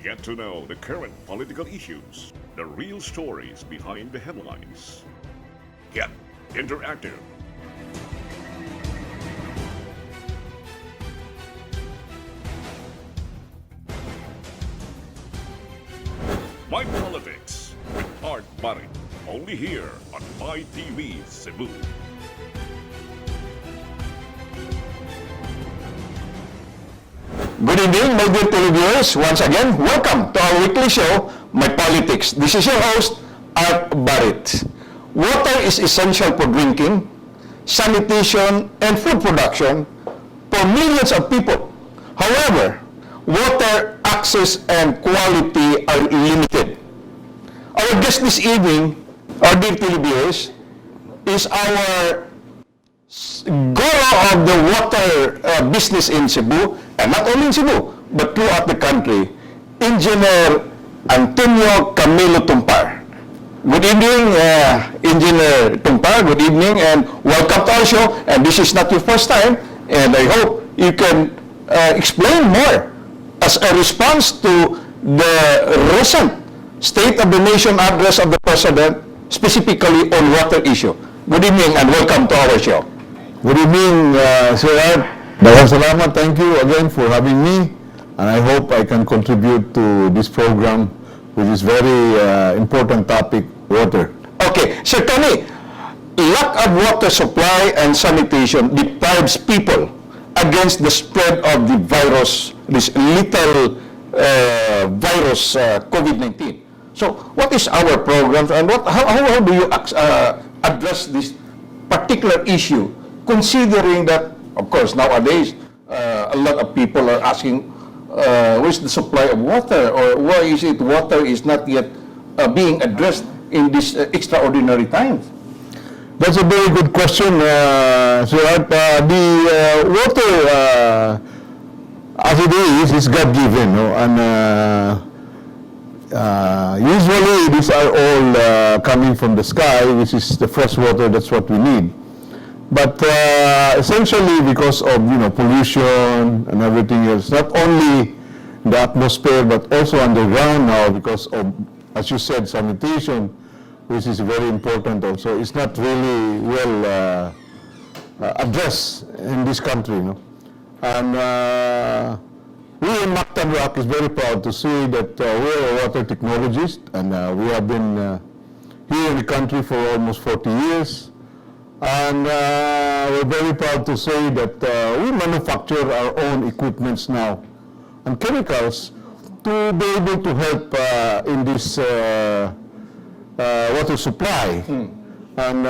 Get to know the current political issues, the real stories behind the headlines. Get interactive. MyPOLITICS with Barrit, only here on MyTV Cebu. Good evening, my dear televiewers. Once again, welcome to our weekly show, MyPOLITICS. This is your host, Barrit. Water is essential for drinking, sanitation, and food production for millions of people. However, water access and quality are limited. Our guest this evening, our dear televiewers, is our guru of the water business in Cebu, and not only in Cebu, but throughout the country, Engineer Antonio Camelo Tompar. Good evening, Engineer Tompar. Good evening, and welcome to our show. And this is not your first time, and I hope you can explain more as a response to the recent State of the Nation address of the President, specifically on water issue. Good evening, and welcome to our show. Good evening, Sir Art. Daghang salamat. Thank you again for having me. And I hope I can contribute to this program with this very important topic, water. Okay, Sir Tony, lack of water supply and sanitation deprives people against the spread of the virus, this lethal virus, COVID-19. So, what is our program, and how do you address this particular issue, considering that, of course, nowadays, a lot of people are asking, where's the supply of water, or why is it water is not yet being addressed in these extraordinary times? That's a very good question, Sir Art. The water, as it is God-given, no? And usually these are all coming from the sky, which is the fresh water. That's what we need. But essentially because of pollution and everything else, not only in the atmosphere but also underground now, because of, as you said, sanitation, which is very important also, it's not really well addressed in this country. No? And we in Mactan Rock is very proud to see that we're a water technologist, and we have been here in the country for almost 40 years. And we're very proud to say that we manufacture our own equipments now and chemicals to be able to help in this water supply. And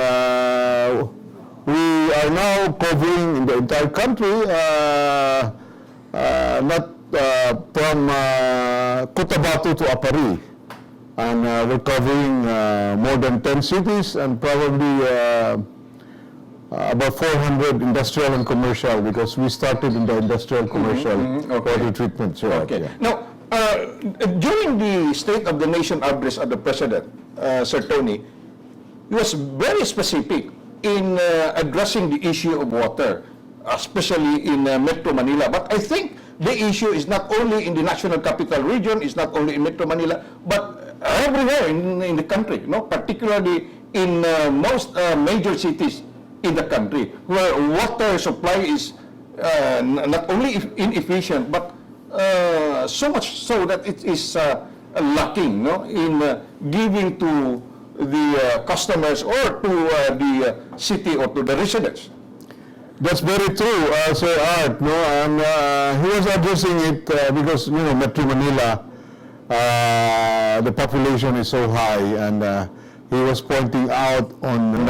we are now covering in the entire country, not from Cotabato to Apari. And we're covering more than 10 cities and probably about 400 industrial and commercial, because we started in the industrial commercial water treatment. So, okay. Yeah. Now, during the State of the Nation address of the President, Sir Tony, he was very specific in addressing the issue of water, especially in Metro Manila. But I think the issue is not only in the National Capital Region, it's not only in Metro Manila, but everywhere in the country, particularly in most major cities in the country, where water supply is not only inefficient, but so much so that it is lacking in giving to the customers or to the city or to the residents. That's very true, Sir Art. No? And he was addressing it because, Metro Manila, the population is so high, and he was pointing out on,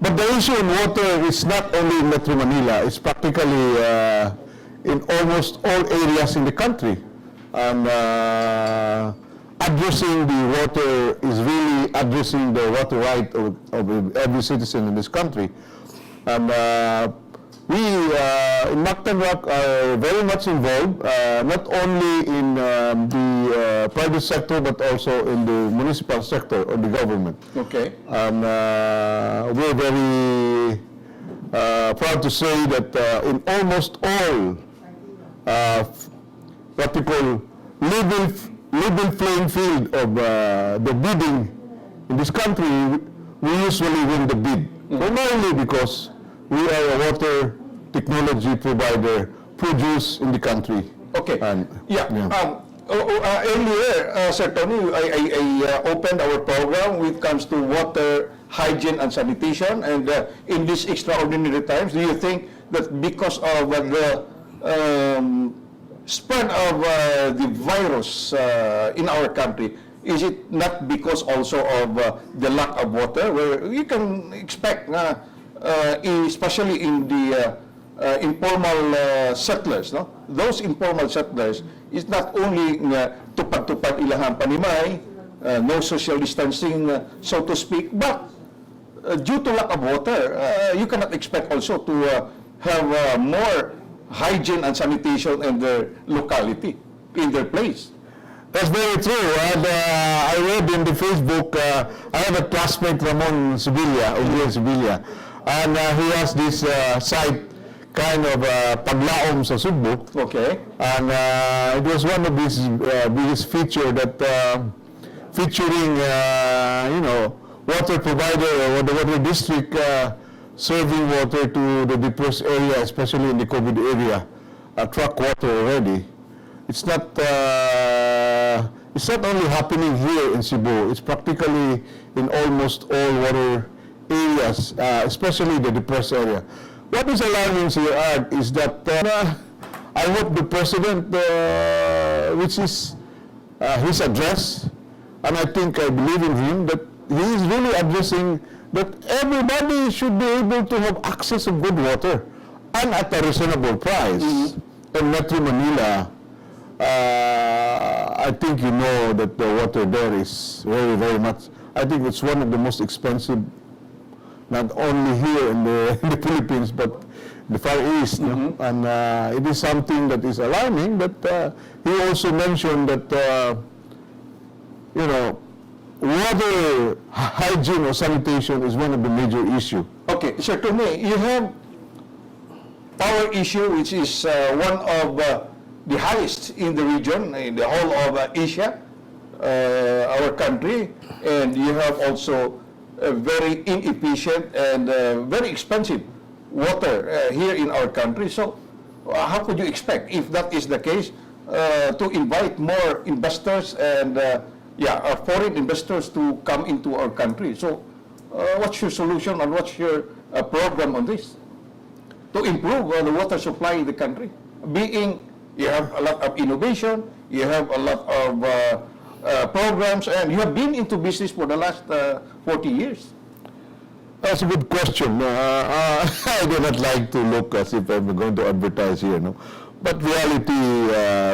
but the issue in water is not only in Metro Manila, it's practically in almost all areas in the country. And addressing the water is really addressing the water right of every citizen in this country. And we in Mactan Rock are very much involved, not only in the private sector, but also in the municipal sector or the government. Okay. And we're very proud to say that in almost all what we call level playing field of the bidding in this country, we usually win the bid. Primarily because we are a water technology provider produced in the country. Okay. And, Earlier, Sir Tony, I opened our program when it comes to water, hygiene, and sanitation. And in these extraordinary times, do you think that because of the spread of the virus in our country, is it not because also of the lack of water, where you can expect, especially in the informal settlers, no? Those informal settlers is not only tupad-tupad ilahang panimay, no social distancing, so to speak, but due to lack of water, you cannot expect also to have more hygiene and sanitation in their locality, in their place. that's very true. And I read in the Facebook, I have a classmate, Ramon Sevilla, Sevilla, and he has this site, kind of paglaom sa Cebu. Okay. And it was one of his biggest feature that featuring, water provider or the water district serving water to the depressed area, especially in the COVID area, truck water already. It's not only happening here in Cebu. It's practically in almost all water areas, especially the depressed area. What is alarming here, Art, is that I hope the President, which is his address, and I think I believe in him, that he is really addressing that everybody should be able to have access to good water and at a reasonable price. In Metro Manila, I think you know that the water there is very, very much, I think it's one of the most expensive, not only here in the Philippines, but the Far East. No? And it is something that is alarming, but he also mentioned that, water hygiene or sanitation is one of the major issues. Okay, Sir Tony, you have power issue, which is one of the highest in the region, in the whole of Asia, our country, and you have also very inefficient and very expensive water here in our country. So how could you expect, if that is the case, to invite more investors and foreign investors to come into our country? So what's your solution and what's your program on this to improve the water supply in the country? Being you have a lot of innovation, you have a lot of programs, and you have been into business for the last 40 years. That's a good question. I do not like to look as if I'm going to advertise here, no? But reality,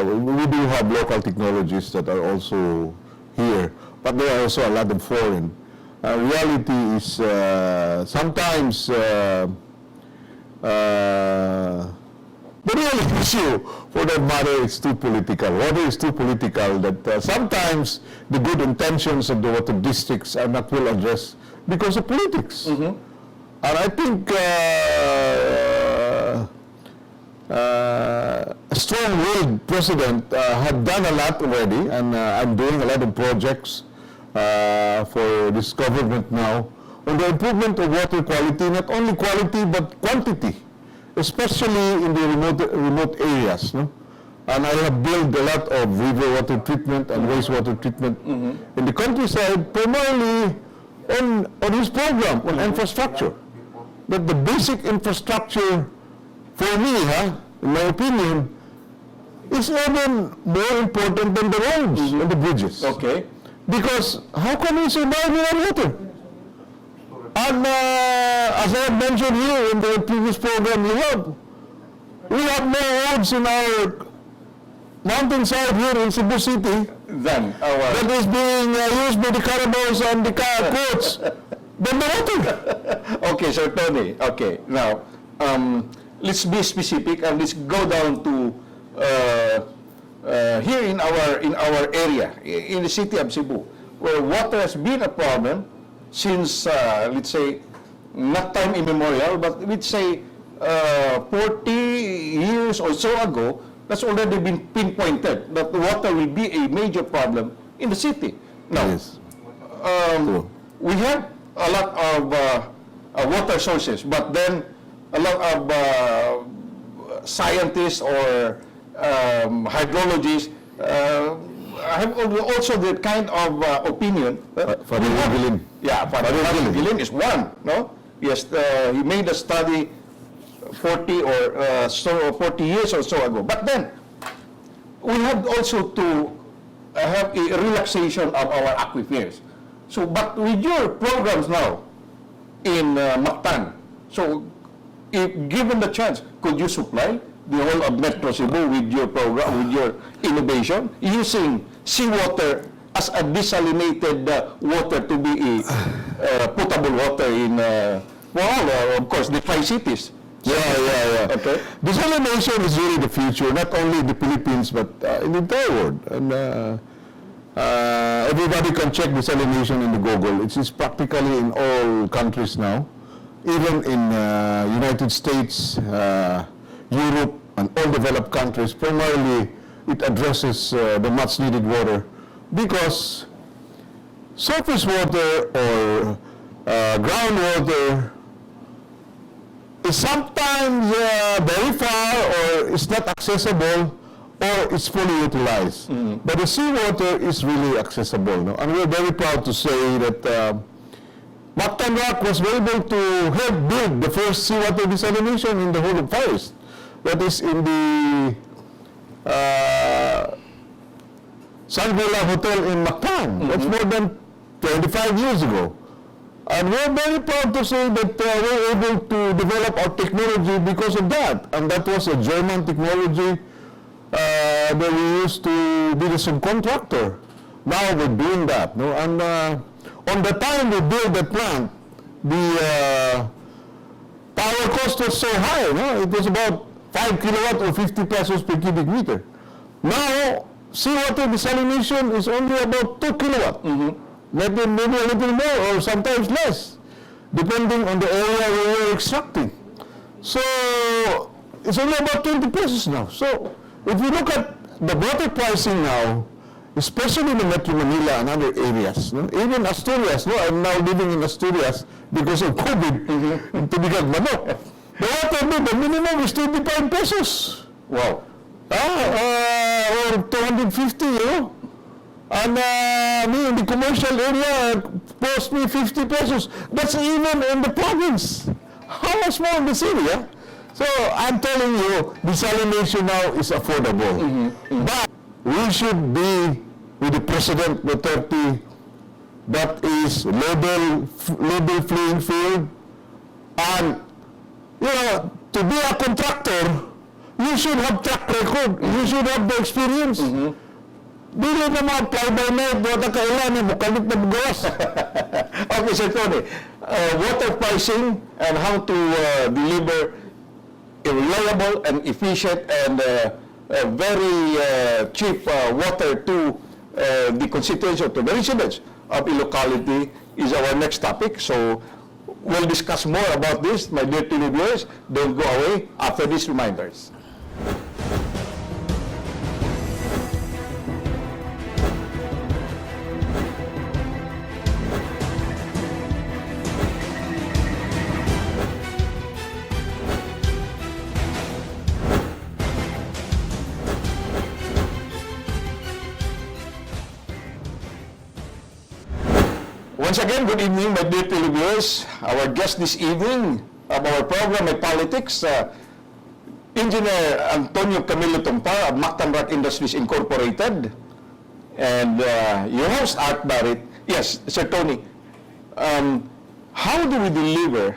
we do have local technologies that are also here, but there are also a lot of foreign. Reality is sometimes the real issue, for that matter, is too political. Water is too political that sometimes the good intentions of the water districts are not well addressed because of politics. And I think a strong-willed president had done a lot already, and I'm doing a lot of projects for this government now on the improvement of water quality, not only quality but quantity, especially in the remote areas. No? And I have built a lot of river water treatment and wastewater treatment in the countryside, primarily on his program, on infrastructure. But the basic infrastructure, for me, in my opinion, is even more important than the roads and the bridges. Okay. Because how can we survive without water? And as I have mentioned here in the previous program, we have more roads in our mountainside here in Cebu City Then that is being used by the carabaos and the coach than the water. Okay, Sir Tony. Okay, now let's be specific and let's go down to here in our area, in the city of Cebu, where water has been a problem since let's say not time immemorial, but let's say 40 years or so ago. That's already been pinpointed that the water will be a major problem in the city. Now, Yes. True. we have a lot of water sources, but then a lot of scientists or hydrologists have also the kind of opinion. Father Evelyn. Yeah, Father Evelyn is one. No, yes, he made a study 40 or 40 years or so ago. But then we have also to have a relaxation of our aquifers. So, but with your programs now in Mactan, so if given the chance, could you supply the whole of Metro Cebu with your program, with your innovation, using seawater as a desalinated water to be a potable water in, of course, the Tri-Cities? Yeah. Okay. Desalination is really the future, not only in the Philippines, but in the entire world. And everybody can check desalination in the Google. It's practically in all countries now, even in United States, Europe, and all developed countries. Primarily, it addresses the much needed water because surface water or groundwater is sometimes very far or is not accessible or it's fully utilized. But the seawater is really accessible. No? And we're very proud to say that Mactan Rock was able to help build the first seawater desalination in the whole of forest. That is in the Shangri-La Hotel in Mactan. That's more than 25 years ago. And we're very proud to say that we're able to develop our technology because of that. And that was a German technology that we used to be the subcontractor. Now we're doing that. No? And on the time we built the plant, the power cost was so high. No? It was about 5 kilowatt or 50 pesos per cubic meter. Now, seawater desalination is only about 2 kilowatt. Maybe a little more or sometimes less, depending on the area where you're extracting. So, it's only about 20 pesos now. So, if you look at the water pricing now, especially in the Metro Manila and other areas, no? Even Asturias, no? I'm now living in Asturias because of COVID, to Bigag Manok. The water bill, the minimum is 25 pesos. Wow. Or 250, you know? And me in the commercial area cost me 50 pesos. That's even in the province. How much more in the city, yeah? So I'm telling you, desalination now is affordable. But we should be with the President Duterte that is level playing field. And, you know, to be a contractor, you should have track record. You should have the experience. Dili na ma-apply by night, wala kailangan mo, kalit na bugawas. Okay, Sir Tony, water pricing and how to deliver a reliable and efficient and very cheap water to the constituents or to the residents of a locality is our next topic. So we'll discuss more about this, my dear viewers. Don't go away after these reminders. Once again, good evening, my dear viewers. Our guest this evening of our program, MyPOLITICS, Engineer Antonio Camelo Tompar of Mactan Rock Industries Incorporated, and your host, Art Barrit. Yes, Sir Tony, how do we deliver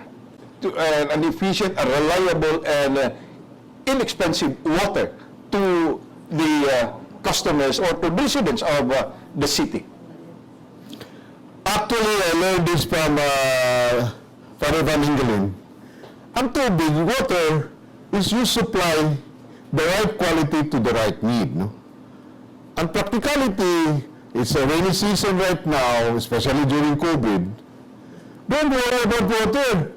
to, an efficient, a reliable, and inexpensive water to the customers or to residents of the city? Actually, I learned this from Father Engr. Ang tubig, water, is you supply the right quality to the right need. No? And practicality, it's a rainy season right now, especially during COVID. Don't worry about water.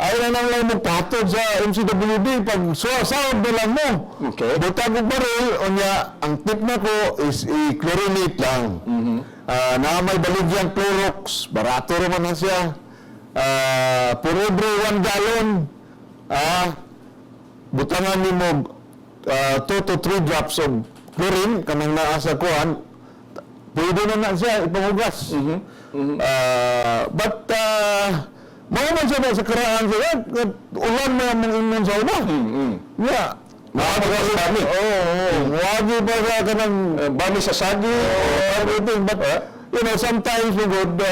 Ay na lang magpatod sa MCWD pag sahod na lang mo. Okay. Butag og baril, unya, ang tip na ko is i-chlorinate lang. Na may baligyang Clorox, barato naman na siya. For every 1 gallon, butangan ni mo 2 to 3 drops of chlorine, kanang naa sa kuhan, pwede na siya ipangugas. But, mga man siya sa karaan siya, ulan na mga inon sa una. Yeah. Makapagwas bami. Wagi pa sa kanang Bami sa sagi. everything. But, sometimes we would,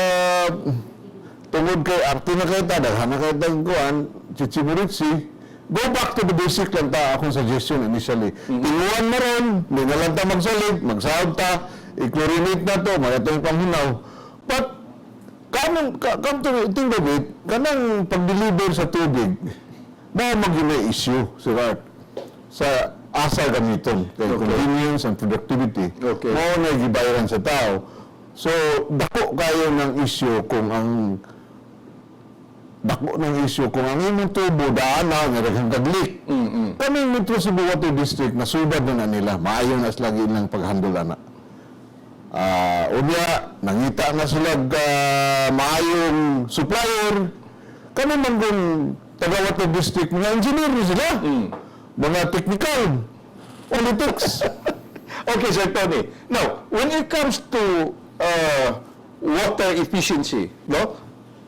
tungod kay arte na kayo daghan na kayo kuhan, chichiburitsi, go back to the basic lang ta, akong suggestion initially. Inuwan mo ron, hindi na lang ta magsalig, magsahod ta, i-chlorinate na to, may itong panghunaw. But, come to think of it, kanang pag-deliver sa tubig, na mag-ina issue, Sir Art, sa asa gamiton, kay convenience and productivity. Okay. Mao na gibayaran sa tao. So, dako kayo ng issue kung ang imong tubo daana nga daghang kaglik. Kaming Metro Cebu Water District nasubad na nila, maayo na sila ilang paghandle ana. Unya, nangita na sila maayong supplier. Kami man kung taga Water District, mga engineer sila. Mga technical, politics. Okay, Sir Tony. Now, when it comes to water efficiency, no?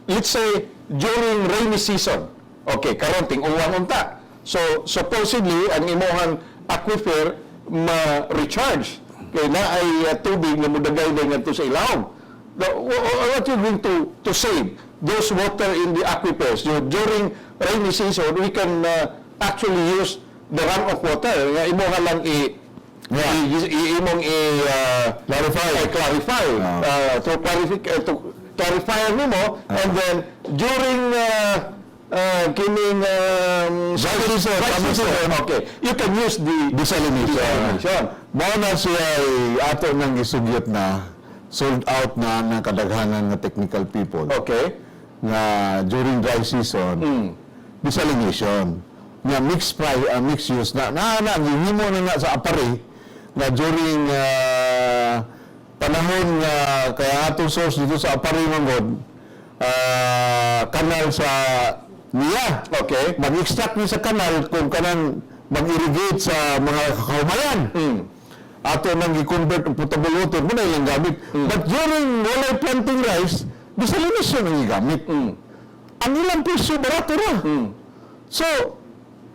Let's say during rainy season, okay, karonting uwan unta. So supposedly ang imong aquifer ma-recharge kay na ay tubig nga modagay ngadto sa ilawom. What you going to save those water in the aquifers? So, during rainy season, we can actually use the runoff water nga imong lang clarify to clarify nimo, and then during dry season, okay, you can use the desalination. Mao na siya ato nang isugyot na sold out na ng kadaghanan ng technical people. Okay. Nga during dry season, desalination. Nga mixed use na gihimo na sa apari na during panahon nga kaya atong source dito sa apari manggod kanal sa niya. Okay. Mag-extract niya sa kanal kung kanang mag-irrigate sa mga kaumayan. Ato nang i-convert ang potable water, muna ilang gamit. But during walay planting rice, desalination ang igamit. Ang ilang piso, barato na. So,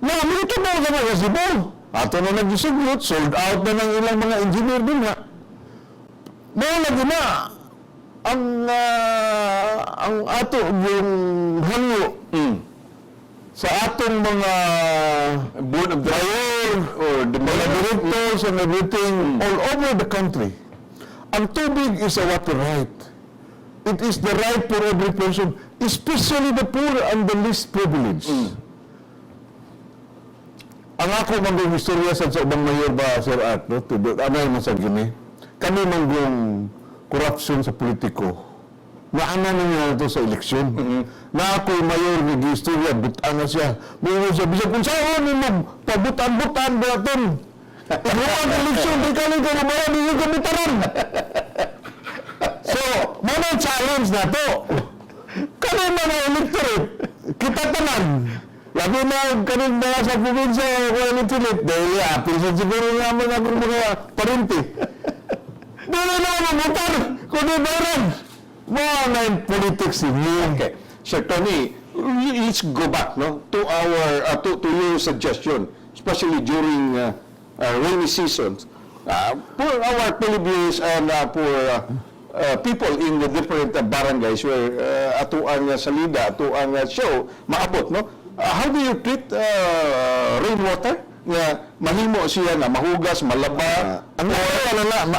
minuto na ang gano'n kasi po. Ato na nag-distribute, sold out na ng ilang mga engineer din ha. Lagi na, ang ato yung hangyo sa atong mga board of directors or the mga directors and everything all over the country. Ang tubig is a water right. It is the right for every person, especially the poor and the least privileged. Ang ako manggong istorya sa ubang mayor ba, Sir Art, no? Anay masag gini. Kami manggong korupsyon sa politiko. Naana na niya ito sa eleksyon. Na ako'y mayor ni istorya, butaan na siya. Mayroon siya, bisag kung saan mo, pabutan-butan ba ito? Pagbukaan ng eleksyon, di ka lang karumayan, di yung kamitaran. So, mga challenge na to. Kami mga electorate, kita tanan. Labi na kanil mga sa probinsya, kung electorate, dahil apisan siguro naman ako mga parinti. Dili na mabutan, kundi bayran. Mga politics niya. Okay. Sir Tony, let's go back to our to your suggestion, especially during rainy seasons. For our Filipinos and for people in the different barangays where atuan nga salida, atuan nga show, maabot, no? How do you treat rainwater? Nga mahimo siya na mahugas, malaba, Ang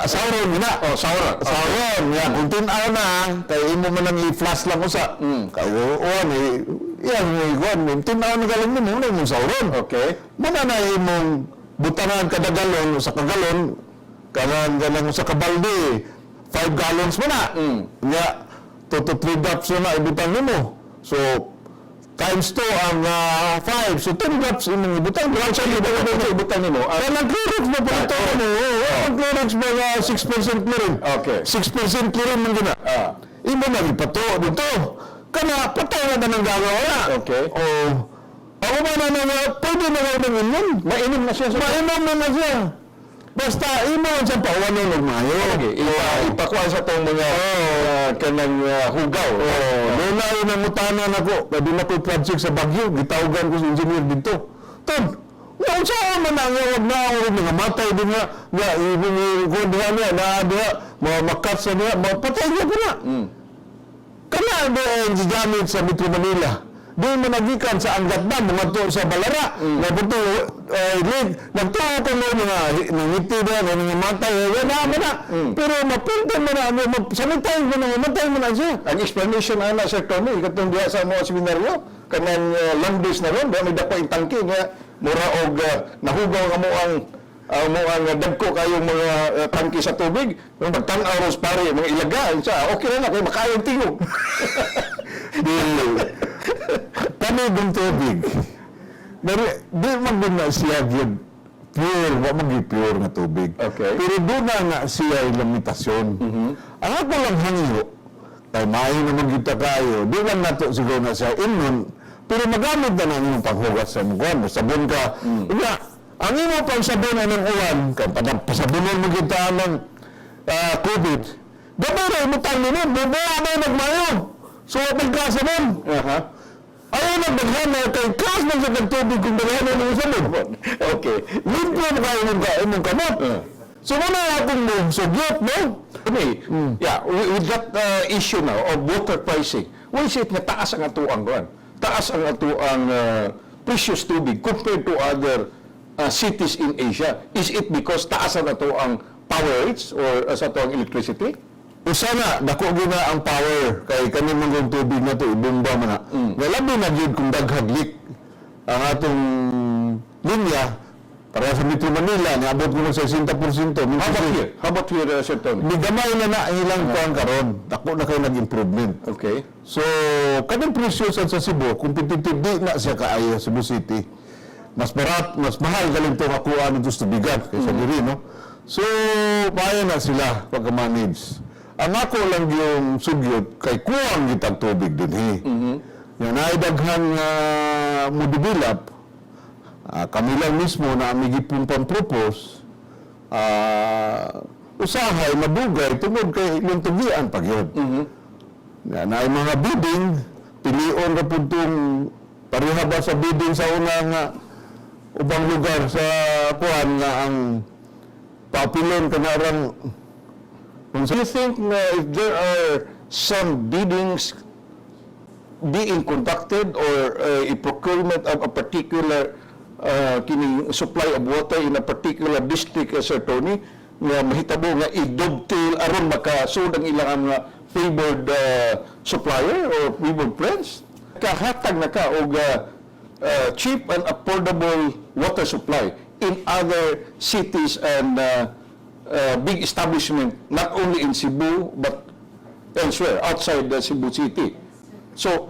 sauron na. sauron. Sauron. Nga, kung tinaw na, kaya imo man ang i-flash lang usa. Kauon, yan, tinaw na galing mo, muna yung sauron. Okay. Muna na imong butanan kada galon, sa kagalon, kanang sa kabalde, 5 gallons mo na. Nga, 2 to 3 drops na ibutang mo. So, times 2 ang 5. So 10 drops imong ibutang. Once ang ibutan nimo, Kaya Clorox ba pala ito? Ang Clorox ba 6% chlorine? Okay. 6% chlorine man gina. Imo na ipato dito. Kana patay na ng gagawa na. Okay. O ako ba na pwede na nga ng inom? mainom na siya sa Mainom na siya. Basta imo sa pawanon ng mayo. Okay, ipakuha sa tong mga kanang hugaw. Muna yun ang mutanan ako. Pwede na ko project sa Baguio. Gitawagan ko sa engineer dito. Ton, naon saan man ang huwag na ako mga matay din nga ibigay diha niya na mga makat sa niya. Patay niya ko na. Kana ang gigamit sa Metro Manila. Di managikan sa Angat Dam, mga to sa Balara. Napunto, nagtuo ko mga nangiti na, mga matay, wala na. Pero mapunta mo na, sanitay mo na, matay mo na siya. Ang explanation ana Sir Tony, katong diha sa mga seminaryo, kanang long days na ron, may dako yung tangke nga mura og nahugaw ang ang dagko kayong mga tangke sa tubig, pagtan-aw ros pare mga ilaga, siya okay na kay makayong tingog. Kami ng tubig. Di magduna siya yun pure, wag mag-pure nga tubig. Okay. Pero doon na siya yung limitasyon. Ang ako lang hangyo, kay maayo naman kita kayo, di lang nato siguro na siya immune, pero magamit na namin yung panghugas sa mukha. Sabon ka. Ang imo pang sabon ng uwan, kaya pasabunon mo kita ng COVID, gabay na imutang nino, bubuha na yung nagmayo. So, magkasabon. Ayaw na baghan na kay kas na sa tubig kung baghan na ng sabon. Okay. Limpyo na kayo imong kamot. So, muna akong mo, sugyot, no? Okay. Yeah, with that issue now of water pricing, why is it nga taas ang atuang kuan? Taas ang atuang precious tubig compared to other cities in Asia. Is it because taas ang atuang power rates or sa atuang electricity? Usa na, dako gina ang power kay kani mong tubig na to ibomba man na. Labi na gyud kung daghaglik ang atong linya para sa Metro Manila niabot ko ng 60%. How about here, Sir Tony? Gamay na na ilang kuan karon. Dako na kayo nag-improvement. Okay. So, kanang presyo sa Cebu, competitive di na siya kaayo sa Cebu City. Mas mahal galing to makuha nito sa tubigan kaysa diri, no? So, paano na sila pagka-manage. Ang ako lang yung sugyot kay kuwang gitag tubig din Yan ay daghan mo develop kami lang mismo na amigipong pang-propose usahay madugay tungod kay ilang tugian pag yun. Yan ay mga bidding pilion na po itong pareha ba sa bidding sa unang ubang lugar sa kuhan nga ang papilon kanarang. Do you think if there are some biddings being conducted or a procurement of a particular supply of water in a particular district, Sir Tony, nga mahitabo nga i-dovetail aron makasud ang ilang favored supplier or favored friends? Kahatag na ka og cheap and affordable water supply in other cities and big establishment, not only in Cebu, but elsewhere, outside the Cebu City. So,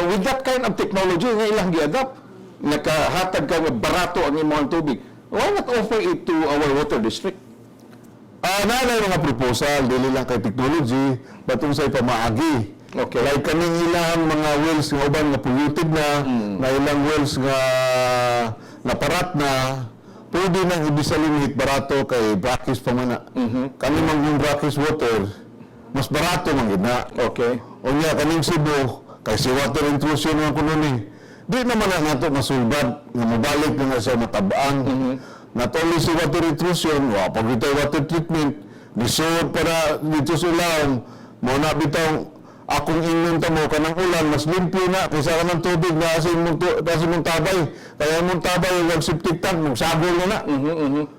with that kind of technology, nga ilang gi-adapt, nakahatag ka nga barato ang imong tubig, why not offer it to our water district? Naanay mga proposal, dili lang kay technology, batong sa pamaagi. Okay. Like kaning ilang mga wells nga uban nga polluted na, na ilang wells nga naparat na, pwede nang ibisalimit barato kay brackish pa man na. Kami mang yung brackish water, mas barato man gid na. Okay. Unya kaning Cebu, kay si water intrusion nga kuno ni. Di naman na nato masulbad nga mabalik na sa matabang. Not only si water intrusion, wa pag ito water treatment, lisod para dito sa ulawom, mo na bitaw akong ingnon mo kanang ulan mas limpyo na kaysa kanang tubig na kasi mong tabay kaya mong tabay yung septic tank mong sagol na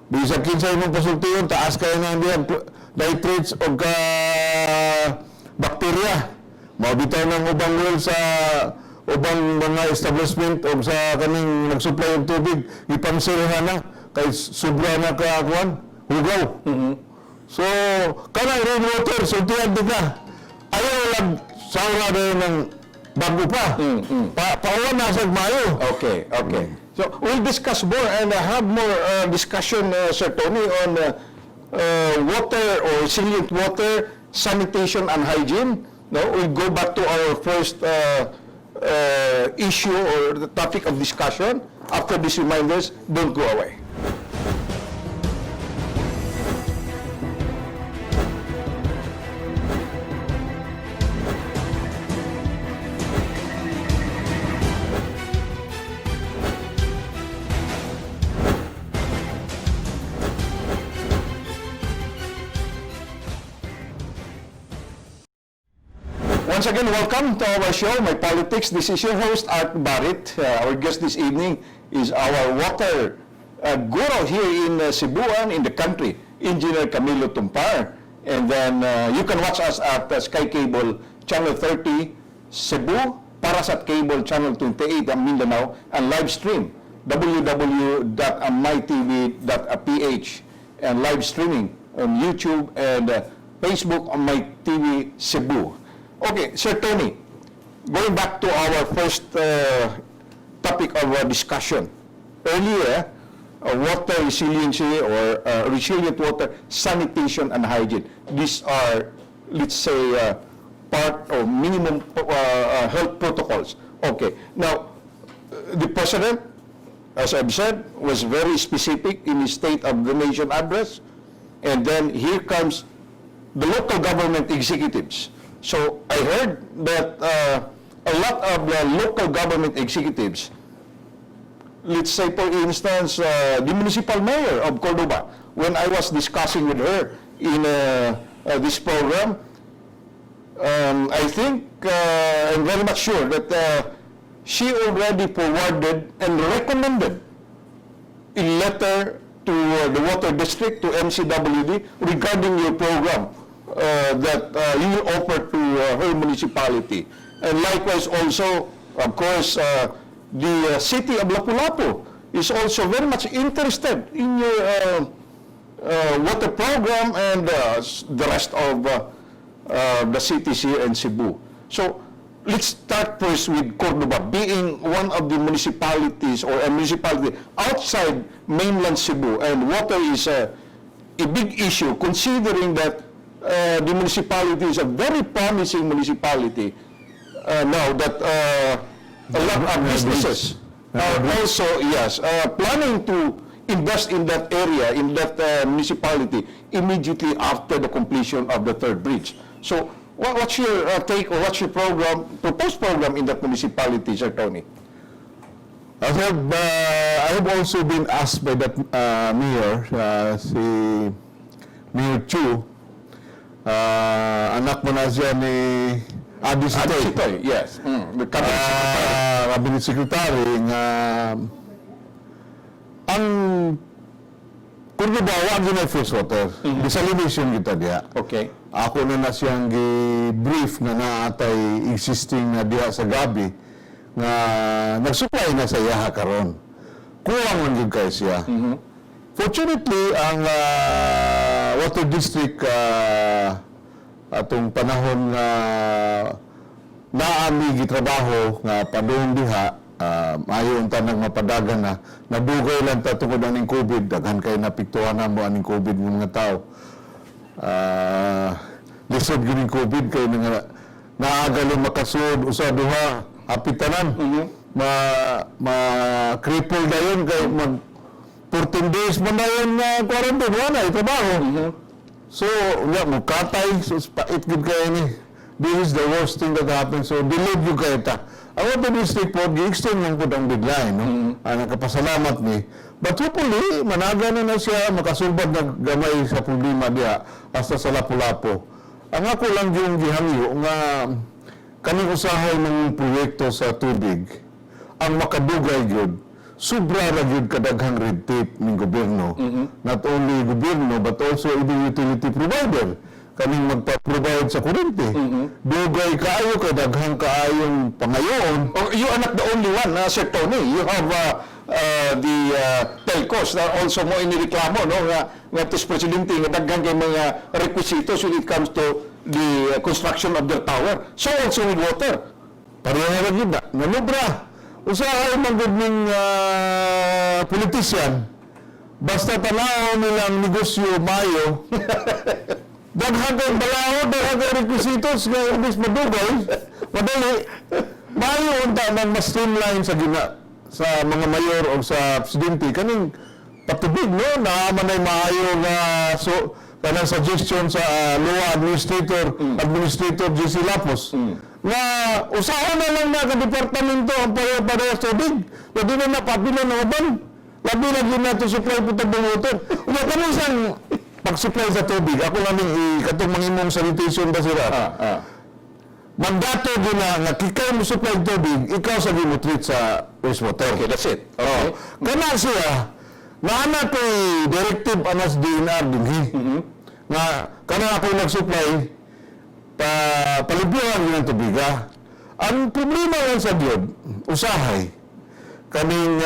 bisag kinsay mong pasultiyon taas kaya na diyan nitrates o ka bakterya mabitaw ng ubang well sa ubang mga establishment o sa kaning nagsupply ng tubig ipansirahan na kay sobra na kaakuan hugaw so kanang rainwater sultihan di ka ayaw lang saura rin ng Bago pa. Pauwan na sa Mayo. Okay, okay. So, we'll discuss more and have more discussion, Sir Tony, on water or resilient water, sanitation and hygiene. No, we'll go back to our first issue or the topic of discussion. After these reminders, don't go away. Once again, welcome to our show, My Politics. This is your host, Art Barrit. Our guest this evening is our water guru here in Cebuan, in the country, Engineer Camelo Tompar. And then you can watch us at Sky Cable Channel 30 Cebu, Parasat Cable Channel 28 ang Mindanao, and live stream www.mytv.ph and live streaming on YouTube and Facebook on MyTV Cebu. Okay, Sir Tony, going back to our first topic of discussion. Earlier, water resiliency or resilient water, sanitation and hygiene. These are, let's say, part of minimum health protocols. Okay, now, the President, as I've said, was very specific in his State of the Nation address. And then here comes the local government executives. So I heard that a lot of the local government executives, let's say for instance, the municipal mayor of Cordoba, when I was discussing with her in this program, I think, I'm very much sure that she already forwarded and recommended a letter to the water district, to MCWD, regarding your program that you will offer to her municipality. And likewise also, of course, the city of Lapu-Lapu is also very much interested in your water program and the rest of the cities here in Cebu. So let's start first with Cordoba, being one of the municipalities or a municipality outside mainland Cebu, and water is a big issue considering that the municipality is a very promising municipality now that a lot of businesses are also, yes, planning to invest in that area, in that municipality, immediately after the completion of the third bridge. So, what's your take or what's your proposed program in that municipality, Sir Tony? I have also been asked by that mayor, si Mayor Chu, anak mo na siya ni Adi Sitoy. Yes. The Cabinet Secretary nga ang Cordoba wag na fresh water. Desalination kita diha. Okay. Ako na siyang gi-brief na naatay existing na diha sa gabi nga nag-supply na sa iyaha karon. Kuwang man gyud kay siya. Fortunately, ang water district atong panahon nga naami gitrabaho nga padung diha, maayo unta nang mapadagan na nadugay lang ta tungod aning COVID, daghan kay napiktuhan na mo aning COVID ng mga tao. Lisod gyud COVID kay naagalon makasud usa duha apitanan. Ma-cripple dayon kay mag 14 days man na yun quarantine, wala, trabaho. So, mukatay, so pait good kayo ni. This is the worst thing that happened, so delayed yung kayo ta. Ang water district po, gi-extend lang po ang deadline, no? Nakapasalamat ni. But hopefully, managa na siya, makasulbad na gamay sa problema diya, hasta sa Lapu-Lapu. Ang ako lang yung gihangyo, nga kaning usahay ng proyekto sa tubig, ang makadugay yun, sobra ra gyud kadaghang red tape ng gobyerno. Not only gobyerno but also even utility provider kaning magpa-provide sa kuryente. Dugay kaayo kay daghang kaayong pangayoon. Or you are not the only one, Sir Tony. You have the telcos na also mo inireklamo, no, nga tis presidente nga daghang kay mga requisitos when it comes to the construction of their tower. So also with water. pareho na rin na. Nalubra. Usahay magod ng politician. Basta tanaw nilang negosyo mayo. Daghan kang balahod, daghan kang requisitos nga imbis madugay. Madali. Mayo unta man mas streamline sa mga mayor o sa presidente kaning patubig no naaman ay maayo nga kanang suggestion sa law administrator GC Lapos nga usahan na lang na ka departamento ang parehas tubig labi na napapila na uban labi na yun natin supply putab ng water nga kami isang pag-supply sa tubig ako namin katong mangimong sanitation ba sila mandato din na kikay mo supply tubig, ikaw sa gimutreat sa wastewater. Okay, that's it. Okay. Kana siya, naana ko'y directive anas DNR din. Nga, kana ako nag-supply, palibyohan yun ang tubiga. Ang problema yan sa Diyon, usahay, kaning,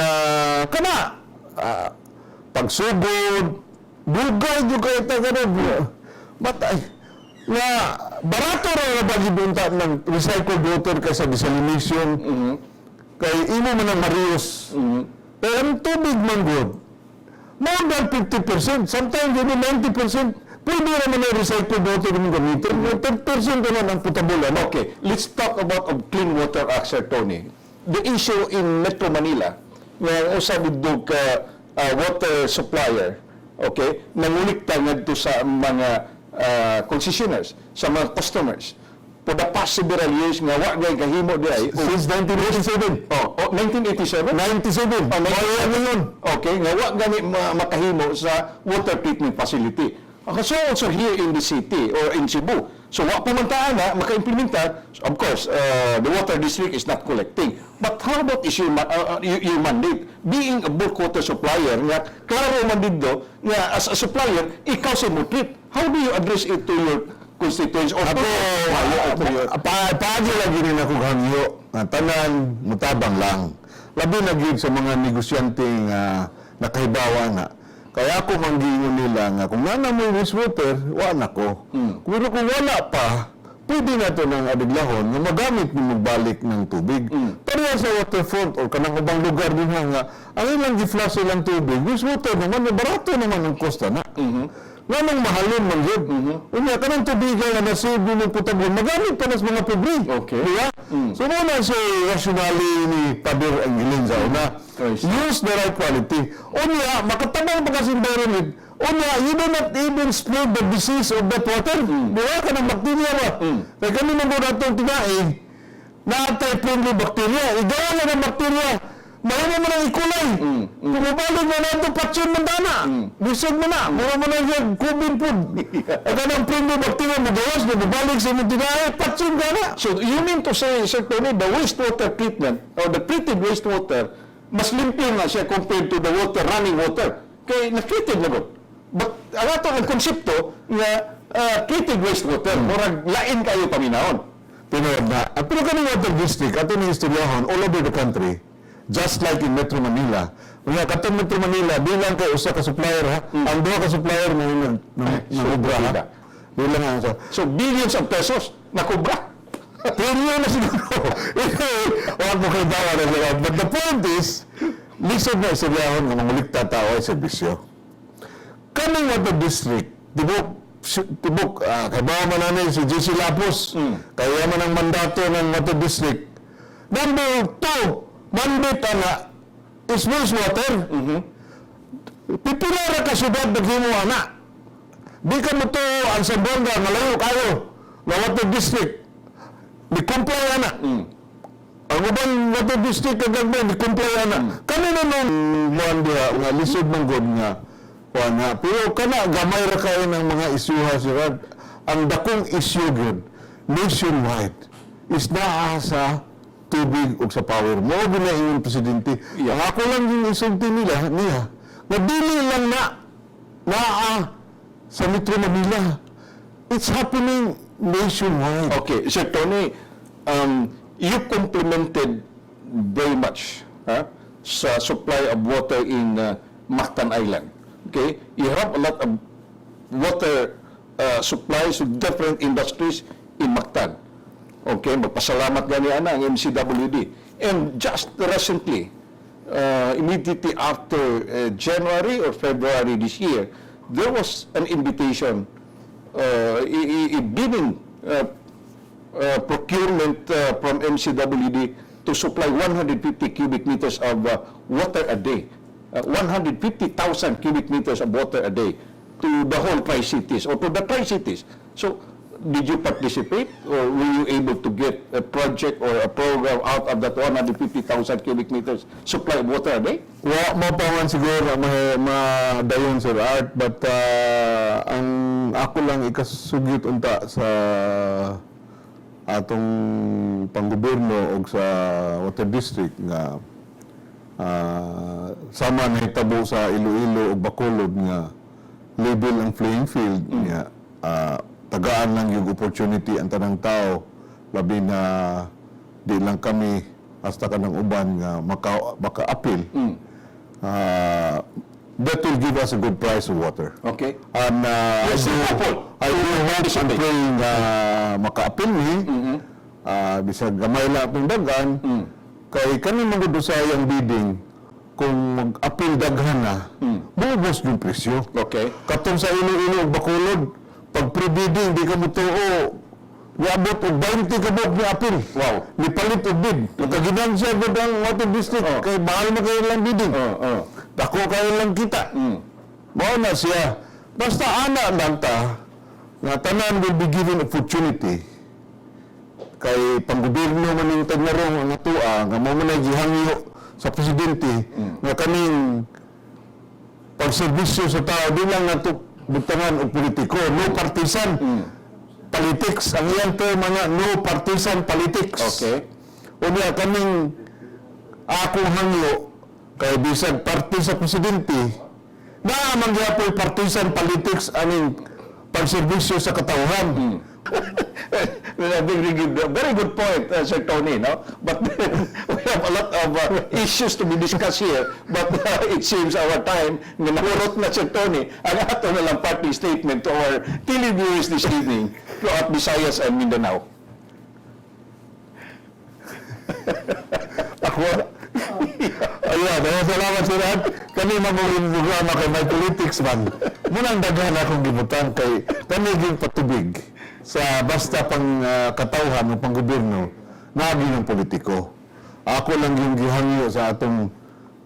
pagsugod, bugay, yung kayo taganod, batay, nga barato ra na bagi bunta ng recycled water kaysa desalination kay imo man ang marius pero ang tubig man good more than 50% sometimes even 90% pwede naman ang recycled water yung gamitin 10% naman ang potable Okay, let's talk about Clean Water Act, Sir Tony. The issue in Metro Manila, nga usab dog water supplier, okay, nangulikta ngadto sa mga concessionaires, sa mga customers for the past several years nga wa gay kahimo di ay since 1987 1987 okay nga wa gani makahimo sa water treatment facility. So also here in the city or in Cebu, so wa pumuntaan na maka-implementa. Of course, the water district is not collecting. But how about is your mandate? Being a bulk water supplier, nga klaro man dito, nga as a supplier, ikaw si mo treat. How do you address it to your constituents or ako paagi lagi rin ako hangyo tanan mutabang lang labi na gyud sa mga negosyanteng nakahibawa na kaya ako manggingon nila nga kung nana mo wastewater wa na ko pero kung wala pa pwede na ito ng adiglahon nga magamit mo magbalik ng tubig pareha sa waterfront o kanang ubang lugar din nga ang ilang gi-flush ilang tubig wastewater naman barato naman ang kosta na nga nang mahalin man yun. Unya, kanang tubigan na nasibo ng putabon, magamit pa nas mga pobre. Okay. Diba? So, muna si rationally ni Barrit Engr na use the right quality. Unya, makatabang pa kasi environment. Unya, you do not even spread the disease of that water. Diba? Kanang bacteria ba? Kaya kami nang doon itong tinaing, na-anti-friendly bacteria. Igawa na ng bacteria. Mahal mo na ikulay. Pumabalik mo na ito, patsin mo na. Bisog mo na. Mahal mo na yung kubin po. At anong primo bacteria mo gawas, nababalik sa mga tinay, patsin ka na. So you mean to say, Sir Tony, the wastewater treatment or the treated wastewater, mas limpyo na siya compared to the water, running water. Kaya na-treated na ba? But ang ato ang konsepto na treated wastewater, murag lain kayo paminahon. Pero kami water district, ato ni istoryahon all over the country, just like in Metro Manila. Kaya katong Metro Manila, bilang kay usa ka supplier ha, ang duha ka supplier na ubra ha. Bilang nga So billions of pesos na kubra. trillion na siguro. Huwag mo kayo dawa na sila. But the point is, lisod na isabyahon ng mangulikta tao ay serbisyo. Kaming water district, tibok, kay bawa man namin si GC Lapos, kaya man ang mandato ng water district. Number 2, mandate na is wastewater. Pipilara ka syudad naghimo ana. Di ka mo to ang Sabonga malayo kayo na water district. Di comply ana. Ang ubang water district kagagman di comply ana. Kani na nung muan diha nga lisod man god nga kuana. Pero kana gamay ra kayo ng mga isyuha sir. Ang dakong issue gyud nationwide is naa sa tubig o sa power. Mo ginaingon presidente. Ang ako lang yung isulti niya, na dili lang na sa Metro Manila. It's happening nationwide. Okay, Sir Tony, you complimented very much sa supply of water in Mactan Island. Okay, you have a lot of water supplies to different industries in Mactan. Okay, magpasalamat gani ana ang MCWD. And just recently, immediately after January or February this year, there was an invitation, a bidding procurement from MCWD to supply 150 cubic meters of water a day. 150,000 cubic meters of water a day to the whole Tri-Cities or to the Tri-Cities. So, did you participate or were you able to get a project or a program out of that 150,000 cubic meters supply of water a day? Wa mo pa man siguro madayon Sir Art, but ang ako lang ikasugit unta sa atong panggobyerno o sa water district nga sama na hitabo sa Iloilo o Bacolod nga level ang playing field nga tagaan lang yung opportunity ang tanang tao, labi na di lang kami hasta ka ng uban nga maka-appeal. That will give us a good price of water. Okay. And I do hope and pray na maka-appeal ni, bisag gamay lang itong dagan, kay kami magudusay ang bidding, kung mag-appeal daghan na, bubos yung presyo. Okay. Katong sa Iloilo o Bacolod, pag pre-bidding, di ka mo tuo, niabot o 20 ka mo ni-appeal. Wow. Nipalit o bid. Nakaginang siya ko ang water district, kay mahal na kayo lang bidding. Dako kayo lang kita. Mao na siya. Basta ana lang ta, nga tanan will be given opportunity. Kay panggobyerno man yung tagnarong ang atua, nga mo man gihangyo sa presidente, nga kaning pagserbisyo sa tao, di lang nato butangan o politiko, no partisan politics. Ang iyang term nga, no partisan politics. Okay. Unya kaming akong hangyo, kay bisag party sa presidente, na mangyapoy partisan politics aning pagserbisyo sa katauhan. Very good point, Sir Tony, no? But we have a lot of issues to be discussed here. But it seems our time, na nakurot na Sir Tony, ang ato na lang party statement to our televiewers this evening throughout Visayas and Mindanao. Ako? Ayun, salamat sir Ad. Kami mamulin programa kay MyPOLITICS man. Munang daghan akong gibutan kay kami yung patubig sa basta pang katawhan o pang gobyerno nagi ng politiko. Ako lang yung gihangyo sa atong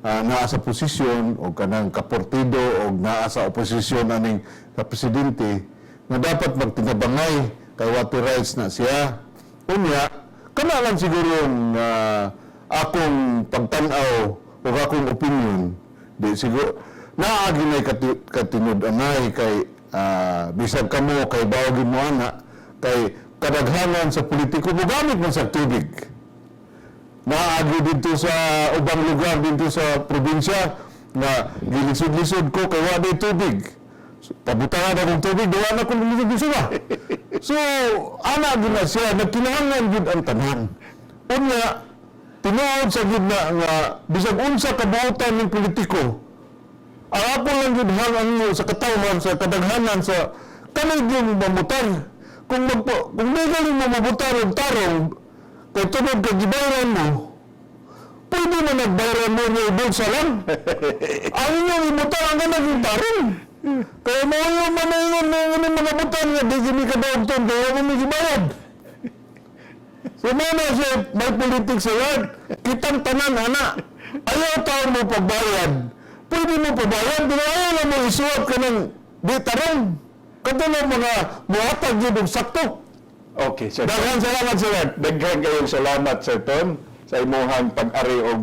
naa sa posisyon o kanang kaportido o naa sa oposisyon aning sa presidente na dapat magtinabangay kay water rights na siya. Unya, kana lang siguro yung akong pagtanaw o akong opinion, di siguro naagi na katinud-anay kay bisag kamo kay bawagin mo ana kay kadaghanan sa politiko mogamit man sa tubig. Naagi dito sa ubang lugar dito sa probinsya na gilisod-lisod ko kay wa day tubig. So, pabutangan akong tubig, dawa na kung lilisod-lisod ba? So, ana gid na siya, nagkinahanglan gid ang tanan. Unya, tinuod sa gid na nga bisag unsa kabuotan ng politiko. Ang ako lang gid hangan sa katawhan sa kadaghanan sa kanay yung mamutan. Kung may galing mo mabutan ang tarong, kay tunod ka gibayran mo, pwede mo nagbayran mo ng ibulsa lang. Ang inyong ibutan ang ganag yung tarong. Kaya mo yung manayon ng mga butan nga, di kami kadawagton, kaya mo may gibayad. So na siya, MyPOLITICS sa yan, kitang tanan, ana. Ayaw taon mo pagbayad. Pwede mo pagbayad, pero ayaw na mo isuwap ka ng di tarong. Katulad mga buhatag yun ng sakto. Okay, Sir Ton. Daghang salamat, Sir Ed. Daghang kayong salamat, Sir Ton, sa imuhang pag-ari o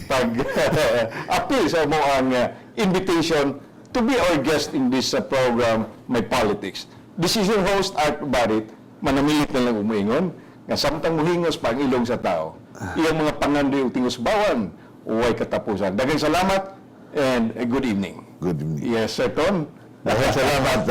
pag-appeal sa imuhang invitation to be our guest in this program, MyPOLITICS. This is your host, Art Barrit. Manamilit na lang umuingon, nga samtang muhingos pa ang ilong sa tao. Iyang mga pangandoy o tingos bawan, uway katapusan. Daghang salamat and good evening. Good evening. Yes, Sir Ton. Daghang salamat.